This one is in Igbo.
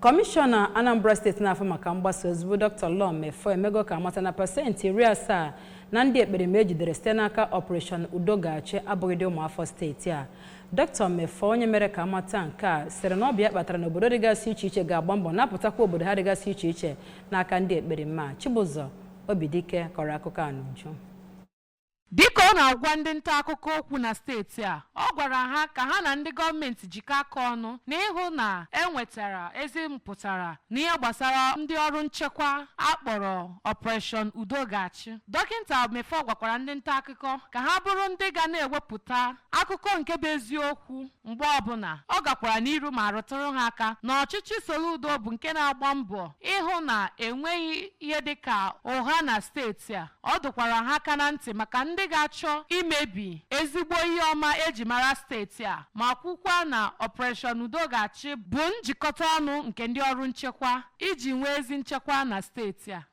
Commissioner Anambra State na-afọ maka mgbasa ozi bụ Dr. Lomefo emego ka amata na pasenti 70 na ndị ekperima ejidere site n'aka Operation Udogachi abụghịdị ụmụafọ steeti a. Dr. Mefo onye mere ka amata nke a sịrị na ọbịa kpatara na obodo dịgasị iche iche ga-agba mbọ napụtakwa obodo ha dịgasị iche iche n'aka ndị ekperima. Chibụzọ Obidike kọrọ akụkọ a n'uju. Dịka ọ na-agwa ndị nta akụkọ okwu na steeti a, ọ gwara ha ka ha na ndị gọọmenti jikọ aka ọnụ n'ịhụ na enwetara ezi mpụtara n'ihe gbasara ndị ọrụ nchekwa akpọrọ Operation Udogachi. Dọkịta Mefo gwakwara ndị nta akụkọ ka ha bụrụ ndị ga na-ewepụta akụkọ nke bụ eziokwu mgbe ọbụla. Ọ gakwara n'iru ma rụtụrụ ha aka na ọchịchị Soludo bụ nke na-agba mbọ ịhụ na enweghị ihe dịka ụgha na steeti a. Ọ dụkwara ha aka na ntị maka ndị ga-achọ imebi ezigbo ihe ọma eji mara steeti a, ma kwukwa na Operation Udogachi bụ njikọta ọnụ nke ndị ọrụ nchekwa iji nwee ezi nchekwa na steeti a.